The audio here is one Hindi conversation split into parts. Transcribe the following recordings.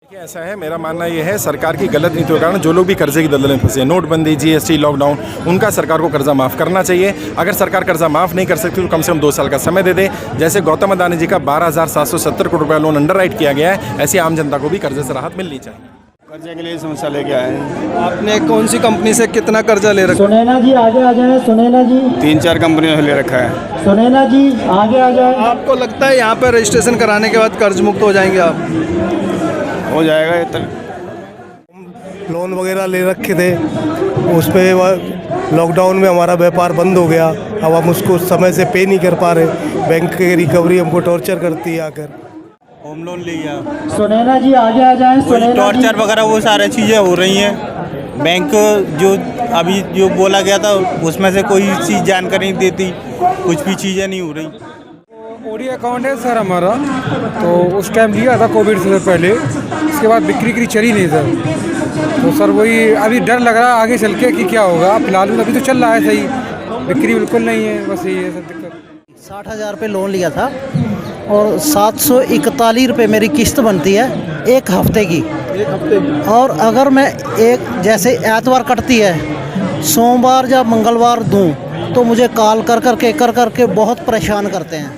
देखिए ऐसा है, मेरा मानना ये है सरकार की गलत नीतियों के कारण जो लोग भी कर्जे की दलदल में फंसे हैं, नोटबंदी, जीएसटी, लॉकडाउन, उनका सरकार को कर्जा माफ़ करना चाहिए। अगर सरकार कर्जा माफ़ नहीं कर सकती तो कम से कम 2 साल का समय दे दे। जैसे गौतम अदानी जी का 12,770 करोड़ रुपया लोन अंडर राइट किया गया है, ऐसी आम जनता को भी कर्जे से राहत मिलनी चाहिए। कर्जे के लिए समस्या लेके आए हैं। आपने कौन सी कंपनी से कितना कर्जा ले रखा है? सुनैना जी आगे आ जाए। सुनैना जी 3-4 कंपनियों से ले रखा है। सुनैना जी आगे आ जाए। आपको लगता है यहाँ पर रजिस्ट्रेशन कराने के बाद कर्ज मुक्त हो जाएंगे आप? हो जाएगा ये तो। लोन वगैरह ले रखे थे, उस पर लॉकडाउन में हमारा व्यापार बंद हो गया। अब हम उसको समय से पे नहीं कर पा रहे। बैंक की रिकवरी हमको टॉर्चर करती है आकर। होम लोन लिया, सुनैना जी आगे आ जाए। सुनैना जी टॉर्चर वगैरह वो सारी चीज़ें हो रही हैं। बैंक जो अभी जो बोला गया था उसमें से कोई चीज़ जानकारी नहीं देती, कुछ भी चीज़ें नहीं हो रही। ओडी अकाउंट है सर हमारा, तो उस टाइम लिया था कोविड से पहले, उसके बाद बिक्री चली नहीं सर। तो सर वही अभी डर लग रहा है आगे चल के कि क्या होगा। फिलहाल अभी तो चल रहा है सही, बिक्री बिल्कुल नहीं है, बस यही है सर दिक्कत। 60,000 रुपये लोन लिया था और 741 रुपये मेरी किस्त बनती है एक हफ्ते की। और अगर मैं एक जैसे एतवार कटती है, सोमवार या मंगलवार दूं तो मुझे कॉल कर करके बहुत परेशान करते हैं।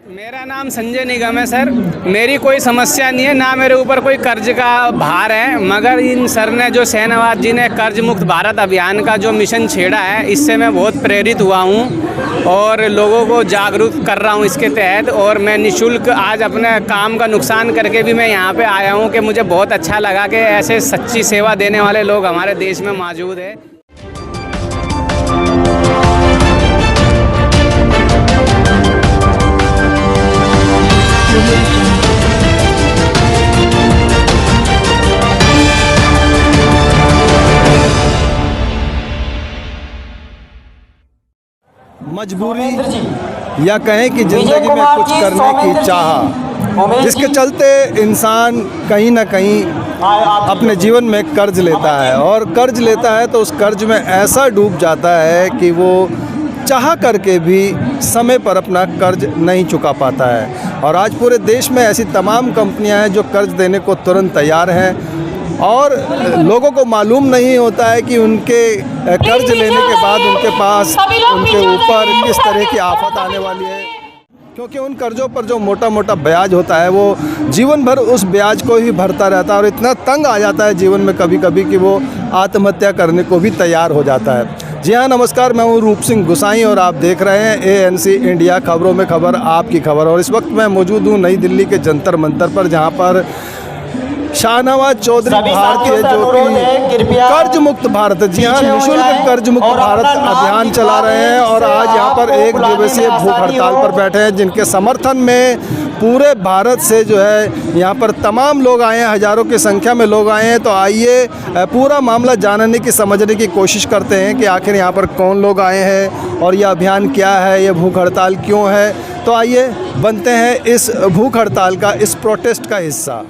मेरा नाम संजय निगम है सर। मेरी कोई समस्या नहीं है, ना मेरे ऊपर कोई कर्ज का भार है, मगर इन सर ने जो शेहनवाज जी ने कर्ज मुक्त भारत अभियान का जो मिशन छेड़ा है, इससे मैं बहुत प्रेरित हुआ हूँ और लोगों को जागरूक कर रहा हूँ इसके तहत। और मैं निःशुल्क आज अपने काम का नुकसान करके भी मैं यहाँ पे आया हूँ कि मुझे बहुत अच्छा लगा कि ऐसे सच्ची सेवा देने वाले लोग हमारे देश में मौजूद है। मजबूरी या कहें कि ज़िंदगी में कुछ करने की चाह, जिसके चलते इंसान कहीं ना कहीं अपने जीवन में कर्ज लेता है। और कर्ज लेता है तो उस कर्ज में ऐसा डूब जाता है कि वो चाह करके भी समय पर अपना कर्ज नहीं चुका पाता है। और आज पूरे देश में ऐसी तमाम कंपनियां हैं जो कर्ज देने को तुरंत तैयार हैं, और लोगों को मालूम नहीं होता है कि उनके कर्ज लेने के बाद उनके पास उनके ऊपर किस तरह की आफत आने वाली है। क्योंकि उन कर्ज़ों पर जो मोटा मोटा ब्याज होता है वो जीवन भर उस ब्याज को ही भरता रहता है, और इतना तंग आ जाता है जीवन में कभी कभी कि वो आत्महत्या करने को भी तैयार हो जाता है। जी हाँ, नमस्कार, मैं हूँ रूप सिंह गुसाई और आप देख रहे हैं ANC इंडिया, खबरों में खबर, आपकी खबर। और इस वक्त मैं मौजूद हूँ नई दिल्ली के जंतर मंतर पर, जहाँ पर शाहनवाज चौधरी भारतीय जो कि कर्ज मुक्त भारत, जी हाँ, निःशुल्क कर्ज मुक्त भारत अभियान चला रहे हैं। और आज यहाँ पर 1 दिवसीय भूख हड़ताल पर बैठे हैं, जिनके समर्थन में पूरे भारत से जो है यहाँ पर तमाम लोग आए हैं, हज़ारों की संख्या में लोग आए हैं। तो आइए पूरा मामला जानने की, समझने की कोशिश करते हैं कि आखिर यहाँ पर कौन लोग आए हैं और यह अभियान क्या है, ये भूख हड़ताल क्यों है। तो आइए बनते हैं इस भूख हड़ताल का, इस प्रोटेस्ट का हिस्सा।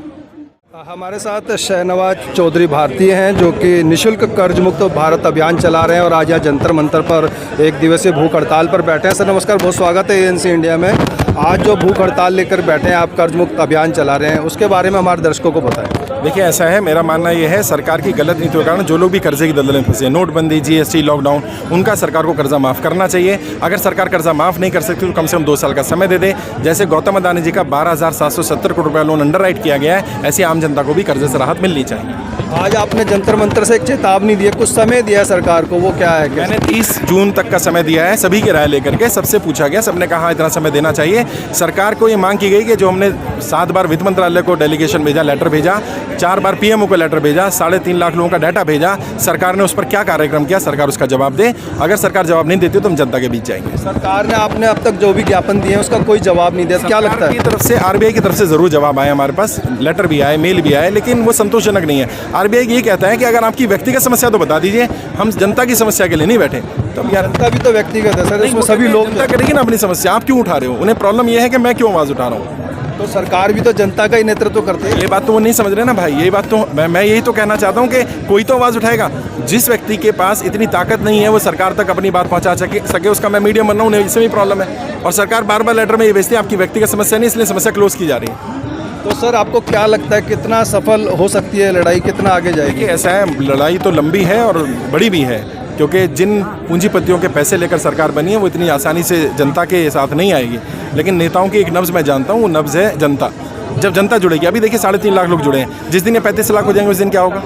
हमारे साथ शाहनवाज चौधरी भारतीय हैं जो कि निःशुल्क कर्ज मुक्त भारत अभियान चला रहे हैं और आज यहाँ जंतर मंतर पर 1 दिवसीय भूख हड़ताल पर बैठे हैं। सर नमस्कार, बहुत स्वागत है ANC इंडिया में। आज जो भूख हड़ताल लेकर बैठे हैं, आप कर्ज मुक्त अभियान चला रहे हैं, उसके बारे में हमारे दर्शकों को बताएं। देखिए ऐसा है, मेरा मानना ये है सरकार की गलत नीतियों के कारण जो लोग भी कर्जे की दलदल में फंसे हैं, नोटबंदी, जीएसटी, लॉकडाउन, उनका सरकार को कर्जा माफ़ करना चाहिए। अगर सरकार कर्जा माफ़ नहीं कर सकती तो कम से कम 2 साल का समय दे दे। जैसे गौतम अदानी जी का 12,770 करोड़ रुपया लोन अंडर राइट किया गया है, ऐसी आम जनता को भी कर्जे से राहत मिलनी चाहिए। आज आपने जंतर मंतर से एक चेतावनी दी है, कुछ समय दिया है सरकार को, वो क्या है? मैंने 30 जून तक का समय दिया है, सभी की राय लेकर के, सबसे पूछा गया, सबने कहा इतना समय देना चाहिए। सरकार को ये मांग की गई कि जो हमने 7 बार वित्त मंत्रालय को डेलीगेशन भेजा, लेटर भेजा, 4 बार PMO को लेटर भेजा, 3.5 लाख लोगों का डाटा भेजा, सरकार ने उस पर क्या कार्यक्रम किया, सरकार उसका जवाब दे। अगर सरकार जवाब नहीं देती तो हम जनता के बीच जाएंगे। सरकार ने आपने अब तक जो भी ज्ञापन दिए हैं उसका कोई जवाब नहीं दिया, क्या लगता है? तरफ से RBI की तरफ से ज़रूर जवाब आए, हमारे पास लेटर भी आए, मेल भी आए, लेकिन वो संतोषजनक नहीं है। RBI ये कहता है कि अगर आपकी व्यक्तिगत समस्या तो बता दीजिए, हम जनता की समस्या के लिए नहीं बैठे। तो यार जनता भी तो व्यक्तिगत है सर, इसमें सभी लोग करेंगे ना अपनी समस्या, आप क्यों उठा रहे हो? उन्हें प्रॉब्लम ये है कि मैं क्यों आवाज़ उठा रहा हूँ। तो सरकार भी तो जनता का ही नेतृत्व करती है। ये बात तो वो नहीं समझ रहे ना भाई, यही बात तो मैं यही तो कहना चाहता हूँ कि कोई तो आवाज़ उठाएगा। जिस व्यक्ति के पास इतनी ताकत नहीं है वो सरकार तक अपनी बात पहुँचा सके, उसका मैं मीडियम बन रहा हूँ, उन्हें इसमें भी प्रॉब्लम है। और सरकार बार बार लेटर में ये भेजती है आपकी व्यक्तिगत समस्या नहीं, इसलिए समस्या क्लोज की जा रही है। तो सर आपको क्या लगता है कितना सफल हो सकती है लड़ाई, कितना आगे जाएगी? देखिए ऐसा है, लड़ाई तो लंबी है और बड़ी भी है, क्योंकि जिन पूंजीपतियों के पैसे लेकर सरकार बनी है वो इतनी आसानी से जनता के साथ नहीं आएगी। लेकिन नेताओं की एक नब्ज़ मैं जानता हूँ, वो नब्ज़ है जनता। जब जनता जुड़ेगी, अभी देखिए 3.5 लाख लोग जुड़े हैं, जिस दिन ये 35 लाख हो जाएंगे उस दिन क्या होगा?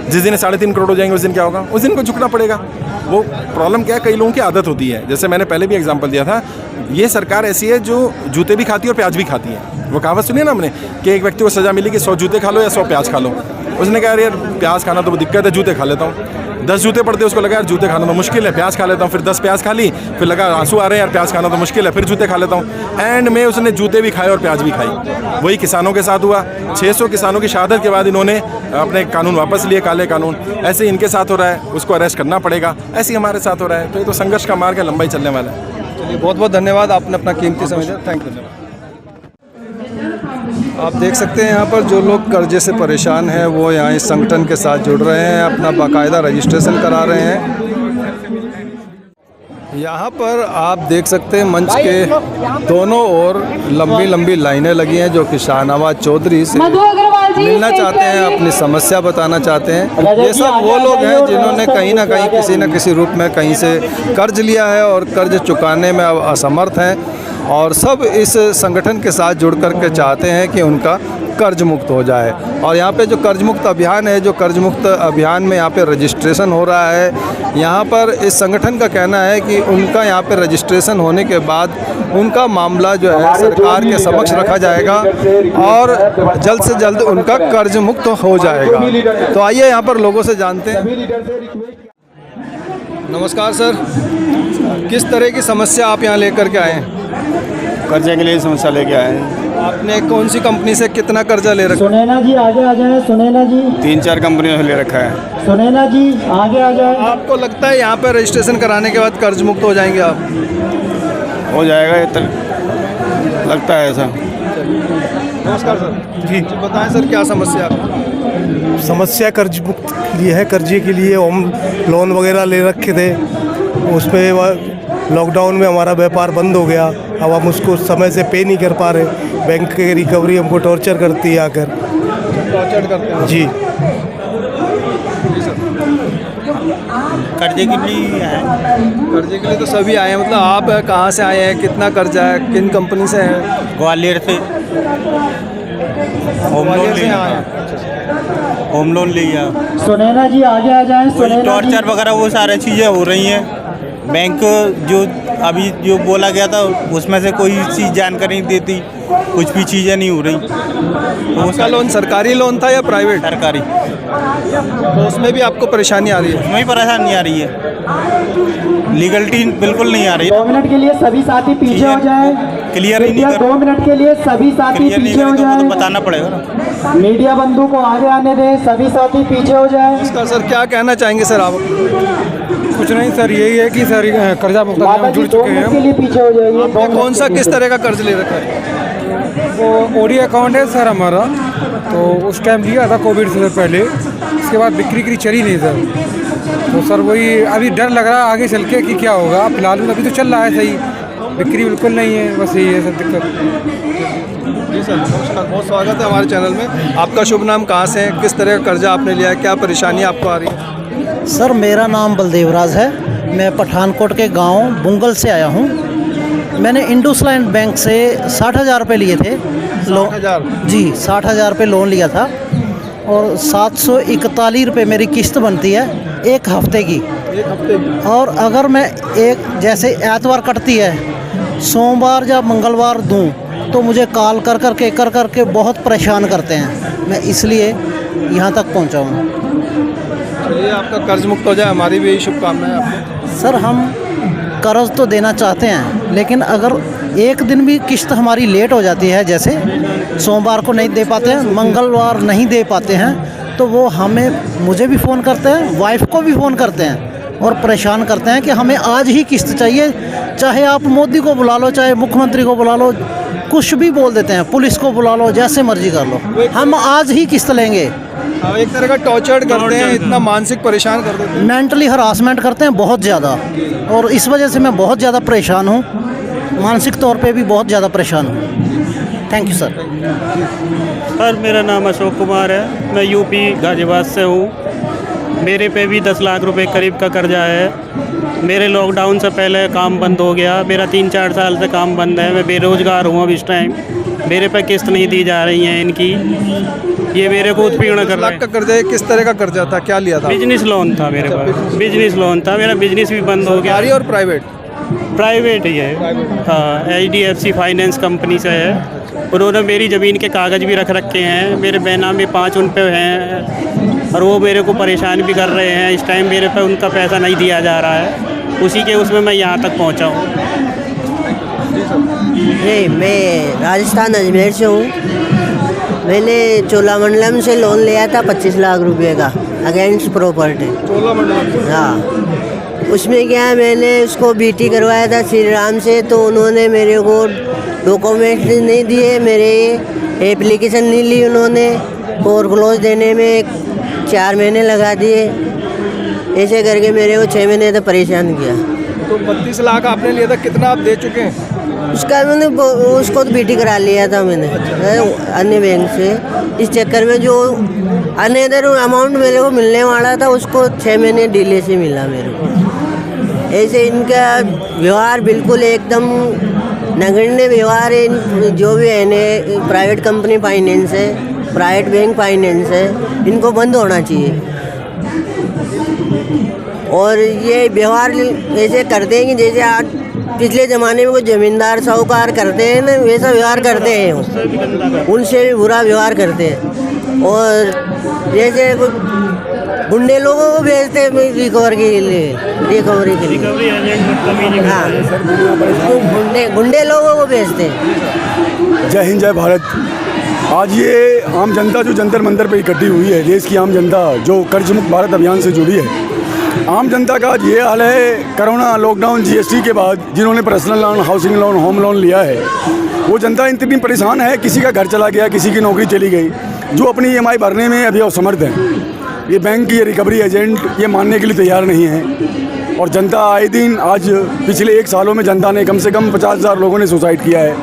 जिस दिन 3.5 करोड़ हो जाएंगे उस दिन क्या होगा? उस दिन को झुकना पड़ेगा। वो प्रॉब्लम क्या है, कई लोगों की आदत होती है। जैसे मैंने पहले भी एग्जांपल दिया था, ये सरकार ऐसी है जो जूते भी खाती है और प्याज भी खाती है। वो कहावत सुनी ना हमने कि एक व्यक्ति को सज़ा मिली कि 100 जूते खा लो या 100 प्याज खा लो। उसने कहा यार प्याज खाना तो दिक्कत है, जूते खा लेता हूँ। 10 जूते पड़ते, उसको लगा यार जूते खाना तो मुश्किल है, प्याज खा लेता हूँ। फिर 10 प्याज खा ली, फिर लगा आंसू आ रहे हैं यार, प्याज खाना तो मुश्किल है, फिर जूते खा लेता हूँ। एंड में उसने जूते भी खाए और प्याज भी खाई। वही किसानों के साथ हुआ। 600 किसानों की शहादत के बाद इन्होंने अपने कानून वापस लिए, काले कानून। ऐसे ही इनके साथ हो रहा है, उसको अरेस्ट करना पड़ेगा। ऐसे ही हमारे साथ हो रहा है। तो ये तो संघर्ष का मार्ग है, लंबाई चलने वाला है। चलिए बहुत बहुत धन्यवाद, आपने अपना कीमती समय दिया। Thank you. आप देख सकते हैं यहाँ पर जो लोग कर्जे से परेशान हैं वो यहाँ इस संगठन के साथ जुड़ रहे हैं, अपना बाकायदा रजिस्ट्रेशन करा रहे हैं। यहाँ पर आप देख सकते हैं मंच के दोनों ओर लंबी लंबी लाइनें लगी हैं, जो कि शाहनवाज चौधरी से मिलना चाहते हैं, अपनी समस्या बताना चाहते हैं। ये सब वो लोग हैं जिन्होंने कहीं ना कहीं किसी न किसी रूप में कहीं से कर्ज लिया है और कर्ज चुकाने में अब असमर्थ हैं, और सब इस संगठन के साथ जुड़ कर के चाहते हैं कि उनका कर्ज मुक्त हो जाए। और यहाँ पे जो कर्ज मुक्त अभियान है, जो कर्ज मुक्त अभियान में यहाँ पे रजिस्ट्रेशन हो रहा है, यहाँ पर इस संगठन का कहना है कि उनका यहाँ पे रजिस्ट्रेशन होने के बाद उनका मामला जो है सरकार के समक्ष रखा जाएगा और जल्द से जल्द उनका कर्ज मुक्त हो जाएगा। तो आइए यहाँ पर लोगों से जानते हैं। नमस्कार सर, किस तरह की समस्या आप यहाँ लेकर के आए हैं? कर्जे के लिए समस्या लेके आए हैं। आपने कौन सी कंपनी से कितना कर्जा ले रखा है? सुनैना जी आगे आ जाए, सुनैना जी। 3-4 कंपनियों से ले रखा है। सुनैना जी आगे आ जाए। आपको लगता है यहाँ पर रजिस्ट्रेशन कराने के बाद कर्ज मुक्त हो जाएंगे आप? हो जाएगा, ये लगता है ऐसा। नमस्कार सर जी, बताएं सर क्या समस्या आपकी? समस्या कर्ज मुक्त लिए है। कर्जे के लिए हम लोन वगैरह ले रखे थे, उसमें लॉकडाउन में हमारा व्यापार बंद हो गया। अब हम उसको समय से पे नहीं कर पा रहे। बैंक की रिकवरी हमको टॉर्चर करती है आकर। टॉर्चर करते हैं जी। कर्जे के लिए है। कर्जे के लिए तो सभी आए हैं, मतलब आप कहाँ से आए हैं, कितना कर्जा है, किन कंपनी से हैं? ग्वालियर से होम लोन लिया। होम लोन लिया। सुनैना जी आगे आ जाए, वही सुनैना जी। टॉर्चर वगैरह वो सारी चीज़ें हो रही हैं। बैंक जो अभी जो बोला गया था उसमें से कोई चीज़ जानकारी नहीं देती, कुछ भी चीज़ें नहीं हो रही। तो उसका लोन सरकारी लोन था या प्राइवेट? सरकारी। तो उसमें भी आपको परेशानी आ रही है? उसमें ही परेशानी आ रही है, लीगलिटी बिल्कुल नहीं आ रही। 2 मिनट के लिए सभी साथी पीछे हो जाए। क्लियर ही नहीं कर, 2 मिनट के लिए सभी साथी क्लियर नहीं पीछे हो करें तो वो तो जाए। बताना पड़ेगा ना। मीडिया बंधु को आगे आने दें, सभी साथी पीछे हो जाए। इसका सर क्या कहना चाहेंगे सर आप? कुछ नहीं सर, यही है कि सर कर्जा मुक्त माता अभियान जी जुड़ 2 चुके हैं मिनट के हम। लिए पीछे हो जाइए। आपने कौन सा किस तरह का कर्ज ले रखा है? वो ओडी अकाउंट है सर हमारा, तो उस टाइम लिया था कोविड से पहले। उसके बाद बिक्री चली नहीं सर। तो सर वही अभी डर लग रहा है आगे चल के कि क्या होगा। फिलहाल अभी तो चल रहा है सही, बिक्री बिल्कुल नहीं है, बस यही है सर दिक्कत। जी सर नमस्कार, बहुत स्वागत है हमारे चैनल में। आपका शुभ नाम, कहाँ से हैं, किस तरह का कर्जा आपने लिया है, क्या परेशानी आपको आ रही है? सर मेरा नाम बलदेवराज है, मैं पठानकोट के गांव बुंगल से आया हूं। मैंने इंडसलैंड बैंक से 60,000 रुपये लिए थे लोन। 60,000? जी 60,000 रुपये लोन लिया था और 741 रुपये मेरी किस्त बनती है एक हफ्ते की। एक हफ्ते की? और अगर मैं एक जैसे एतवार कटती है, सोमवार या मंगलवार दूं तो मुझे कॉल कर करके बहुत परेशान करते हैं। मैं इसलिए यहाँ तक पहुँचा हूँ। चलिए आपका कर्ज मुक्त हो जाए, हमारी भी यही शुभकामनाएं आपको। सर हम कर्ज तो देना चाहते हैं, लेकिन अगर एक दिन भी किस्त हमारी लेट हो जाती है, जैसे सोमवार को नहीं दे पाते हैं, मंगलवार नहीं दे पाते हैं, तो वो मुझे भी फ़ोन करते हैं, वाइफ को भी फ़ोन करते हैं और परेशान करते हैं कि हमें आज ही किस्त चाहिए। चाहे आप मोदी को बुला लो, चाहे मुख्यमंत्री को बुला लो, कुछ भी बोल देते हैं, पुलिस को बुला लो, जैसे मर्जी कर लो, हम आज ही किस्त लेंगे। एक तरह का टॉर्चर करते हैं, इतना मानसिक परेशान कर देते हैं, मेंटली हरासमेंट करते हैं बहुत ज़्यादा, और इस वजह से मैं बहुत ज़्यादा परेशान हूँ, मानसिक तौर पे भी बहुत ज़्यादा परेशान हूँ। Thank you sir. सर मेरा नाम अशोक कुमार है, मैं यूपी गाजियाबाद से हूँ। मेरे पे भी 10 लाख रुपए करीब का कर्जा है। मेरे लॉकडाउन से पहले काम बंद हो गया, मेरा 3-4 साल से काम बंद है। मैं बेरोज़गार हूँ अब इस टाइम। मेरे पे किस्त नहीं दी जा रही है इनकी, ये मेरे को उत्पीड़न कर रहे हैं। का कर्जा है, किस तरह का कर्जा था, क्या लिया था? बिजनेस लोन था मेरे पास, बिजनेस लोन था। मेरा बिजनेस भी बंद हो गया। सरकारी और प्राइवेट? प्राइवेट ही है, हाँ, HDFC फाइनेंस कंपनी से है। उन्होंने मेरी ज़मीन के कागज़ भी रख रखे हैं, मेरे बेनामी 5 उन पे हैं, और वो मेरे को परेशान भी कर रहे हैं। इस टाइम मेरे पे उनका पैसा नहीं दिया जा रहा है, उसी के उसमें मैं यहाँ तक पहुँचा हूँ। जी, मैं राजस्थान अजमेर से हूँ। मैंने चोलामंडलम से लोन लिया था 25 लाख रुपए का अगेंस्ट प्रॉपर्टी। चोलामंडलम? हाँ, उसमें क्या है, मैंने उसको BT करवाया था श्री राम से, तो उन्होंने मेरे को डॉक्यूमेंट नहीं दिए, मेरे एप्लीकेशन नहीं ली उन्होंने। फोरक्लोज देने में 4 महीने लगा दिए। ऐसे करके मेरे को 6 महीने तक परेशान किया। तो 32 लाख आपने लिया था, कितना आप दे चुके हैं? उसका मैंने उसको तो BT करा लिया था मैंने अन्य बैंक से। इस चक्कर में जो अनदर अमाउंट मेरे को मिलने वाला था, उसको 6 महीने डिले से मिला मेरे को। ऐसे इनका व्यवहार बिल्कुल एकदम नगण्य व्यवहार है। जो भी है प्राइवेट कंपनी फाइनेंस है, प्राइवेट बैंक फाइनेंस है, इनको बंद होना चाहिए। और ये व्यवहार ऐसे करते हैं कि जैसे आज पिछले ज़माने में कोई ज़मींदार साहूकार करते हैं ना, वैसा व्यवहार करते हैं। उनसे भी बुरा व्यवहार करते हैं। और जैसे गुंडे लोगों को भेजते हैं रिकवरी के लिए। हाँ, गुंडे लोगों को भेजते हैं। जय हिंद, जय भारत। आज ये आम जनता जो जंतर मंतर पे इकट्ठी हुई है, देश की आम जनता जो कर्ज मुक्त भारत अभियान से जुड़ी है, आम जनता का आज ये हाल है। कोरोना, लॉकडाउन, GST के बाद जिन्होंने personal loan, housing loan, home loan लिया है, वो जनता इतनी परेशान है। किसी का घर चला गया, किसी की नौकरी चली गई, जो अपनी EMI भरने में अभी असमर्थ हैं। ये बैंक की रिकवरी एजेंट ये मानने के लिए तैयार नहीं है। और जनता आए दिन, आज पिछले 1 सालों में जनता ने कम से कम 50,000 लोगों ने सुसाइड किया है।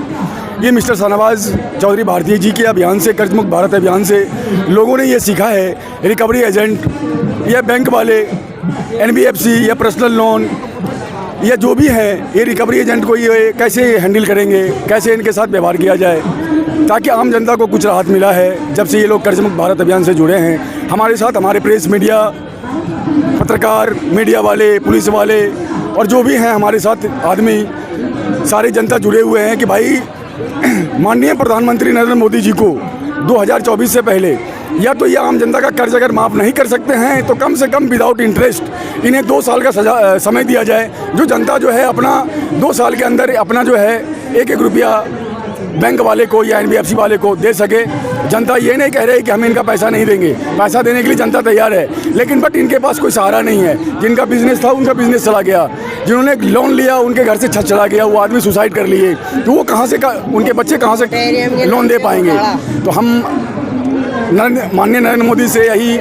ये मिस्टर शाहनवाज चौधरी भारतीय जी के अभियान से, कर्ज मुक्त भारत अभियान से लोगों ने ये सीखा है। रिकवरी एजेंट या बैंक वाले, NBFC या पर्सनल लोन या जो भी है, ये रिकवरी एजेंट को ये कैसे हैंडल करेंगे, कैसे इनके साथ व्यवहार किया जाए, ताकि आम जनता को कुछ राहत मिला है जब से ये लोग कर्ज मुक्त भारत अभियान से जुड़े हैं। हमारे साथ हमारे प्रेस मीडिया, पत्रकार, मीडिया वाले, पुलिस वाले और जो भी हैं हमारे साथ आदमी, सारी जनता जुड़े हुए हैं कि भाई माननीय प्रधानमंत्री नरेंद्र मोदी जी को 2024 से पहले या तो ये आम जनता का कर्ज अगर माफ़ नहीं कर सकते हैं, तो कम से कम विदाउट इंटरेस्ट इन्हें 2 साल का समय दिया जाए, जो जनता जो है अपना 2 साल के अंदर अपना जो है 1-1 रुपया बैंक वाले को या NBFC वाले को दे सके। जनता ये नहीं कह रही कि हम इनका पैसा नहीं देंगे, पैसा देने के लिए जनता तैयार है, लेकिन बट इनके पास कोई सहारा नहीं है। जिनका बिजनेस था उनका बिजनेस चला गया, जिन्होंने लोन लिया उनके घर से छत चला गया, वो आदमी सुसाइड कर लिए, तो वो कहाँ से उनके बच्चे कहाँ से लोन दे पाएंगे। तो हम माननीय नरेंद्र मोदी से यही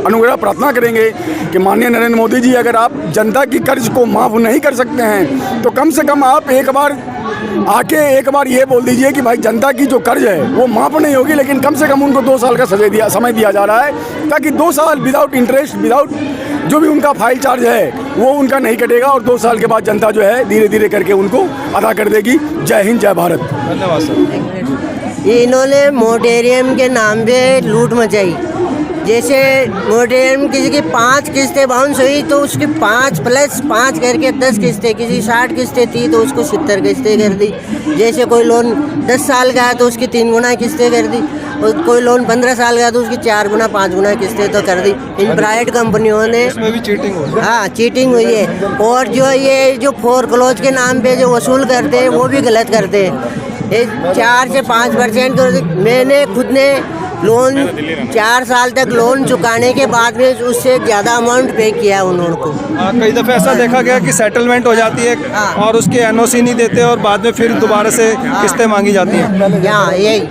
अनुग्रह प्रार्थना करेंगे कि माननीय नरेंद्र मोदी जी, अगर आप जनता की कर्ज को माफ़ नहीं कर सकते हैं, तो कम से कम आप एक बार ये बोल दीजिए कि भाई जनता की जो कर्ज है वो माफ़ नहीं होगी, लेकिन कम से कम उनको 2 साल का समय दिया जा रहा है, ताकि 2 साल विदाउट इंटरेस्ट, विदाउट जो भी उनका फाइल चार्ज है वो उनका नहीं कटेगा, और 2 साल के बाद जनता जो है धीरे धीरे करके उनको अदा कर देगी। जय हिंद, जय भारत। धन्यवाद सर। ये इन्होंने मोटेरियम के नाम पे लूट मचाई। जैसे मोटेरियम किसी की 5 किस्तें बाउंस हुई, तो उसकी 5 + 5 करके 10 किस्तें, किसी 60 किस्तें थी तो उसको 70 किस्तें कर दी। जैसे कोई लोन 10 साल का है तो उसकी 3 गुना किस्तें कर दी, और कोई लोन 15 साल का है तो उसकी 4 गुना 5 गुना किस्तें तो कर दी। इन प्राइवेट कंपनियों ने इसमें भी चीटिंग हो रही है। हाँ, चीटिंग हुई है। और जो फोरक्लोज के नाम पे जो वसूल करते हैं वो भी गलत करते हैं। 4 से 5% मैंने खुद ने लोन 4 साल तक लोन चुकाने के बाद में उससे ज़्यादा अमाउंट पे किया उन्होंने को। कई दफ़े ऐसा देखा गया कि सेटलमेंट हो जाती है और उसके NOC नहीं देते और बाद में फिर दोबारा से किस्तें मांगी जाती हैं। हाँ, यही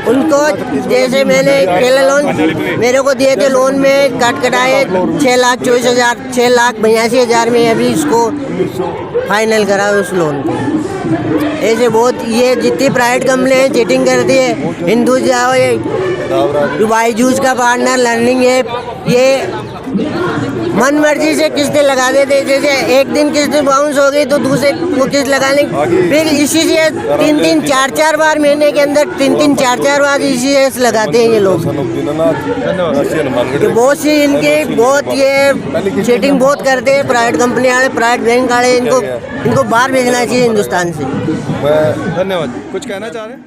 उनको, जैसे मैंने पहले लोन मेरे को दिए थे, लोन में कटाए 6,24,000, 6,82,000 में अभी इसको फाइनल करा उस लोन को। ऐसे बहुत ये जितनी प्राइवेट कंपनी है चीटिंग करती है। हिंदू जाओ ये बाईजूस का पार्टनर लर्निंग ऐप ये मन मर्जी से किस्तें लगा देते। जैसे एक दिन किस्त बाउंस हो गई तो दूसरे वो किस्त लगाने फिर इसी से 3-3 4-4 बार महीने के अंदर 3-3 4-4 बार इसी से लगाते हैं ये लोग। बहुत सी इनके बहुत ये चीटिंग बहुत करते हैं प्राइवेट कंपनी वाले प्राइवेट बैंक वाले। इनको बाहर भेजना चाहिए हिंदुस्तान से। धन्यवाद। कुछ कहना चाह रहे हैं?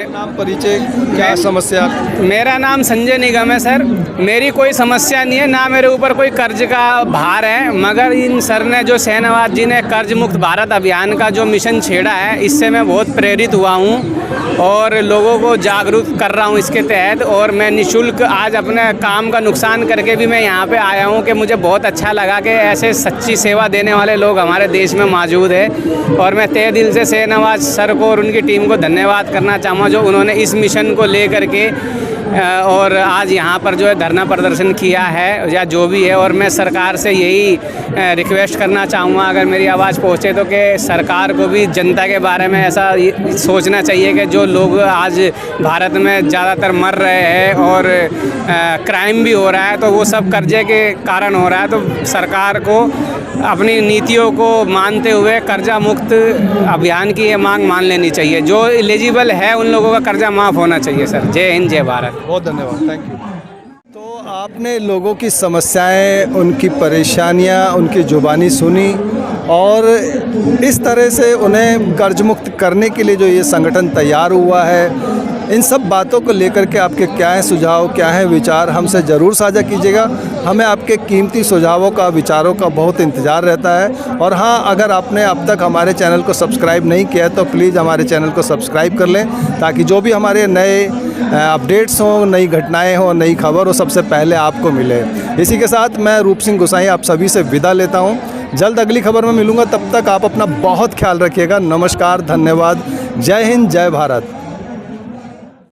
नाम परिचय क्या समस्या? मेरा नाम संजय निगम है सर। मेरी कोई समस्या नहीं है, ना मेरे ऊपर कोई कर्ज का भार है, मगर इन सर ने जो शहनवाज जी ने कर्ज मुक्त भारत अभियान का जो मिशन छेड़ा है, इससे मैं बहुत प्रेरित हुआ हूँ और लोगों को जागरूक कर रहा हूँ इसके तहत। और मैं निःशुल्क आज अपने काम का नुकसान करके भी मैं यहाँ पे आया हूँ कि मुझे बहुत अच्छा लगा कि ऐसे सच्ची सेवा देने वाले लोग हमारे देश में मौजूद है। और मैं तहे दिल से शहनवाज सर को और उनकी टीम को धन्यवाद करना चाहूँगा जो उन्होंने इस मिशन को लेकर के और आज यहाँ पर जो है धरना प्रदर्शन किया है या जो भी है। और मैं सरकार से यही रिक्वेस्ट करना चाहूँगा, अगर मेरी आवाज़ पहुँचे तो, कि सरकार को भी जनता के बारे में ऐसा सोचना चाहिए कि जो लोग आज भारत में ज़्यादातर मर रहे हैं और क्राइम भी हो रहा है तो वो सब कर्जे के कारण हो रहा है। तो सरकार को अपनी नीतियों को मानते हुए कर्जा मुक्त अभियान की ये मांग मान लेनी चाहिए। जो एलिजिबल है उन लोगों का कर्जा माफ़ होना चाहिए सर। जय हिंद, जय भारत। बहुत धन्यवाद, थैंक यू। तो आपने लोगों की समस्याएं, उनकी परेशानियां, उनकी जुबानी सुनी और इस तरह से उन्हें कर्ज मुक्त करने के लिए जो ये संगठन तैयार हुआ है, इन सब बातों को लेकर के आपके क्या है सुझाव, क्या है विचार, हमसे ज़रूर साझा कीजिएगा। हमें आपके कीमती सुझावों का, विचारों का बहुत इंतज़ार रहता है। और हाँ, अगर आपने अब तक हमारे चैनल को सब्सक्राइब नहीं किया तो प्लीज़ हमारे चैनल को सब्सक्राइब कर लें, ताकि जो भी हमारे नए अपडेट्स हों, नई घटनाएं हों, नई खबर हो, सबसे पहले आपको मिले। इसी के साथ मैं रूप सिंह गोसाई आप सभी से विदा लेता हूँ। जल्द अगली खबर में मिलूँगा, तब तक आप अपना बहुत ख्याल रखिएगा। नमस्कार, धन्यवाद, जय हिंद, जय भारत।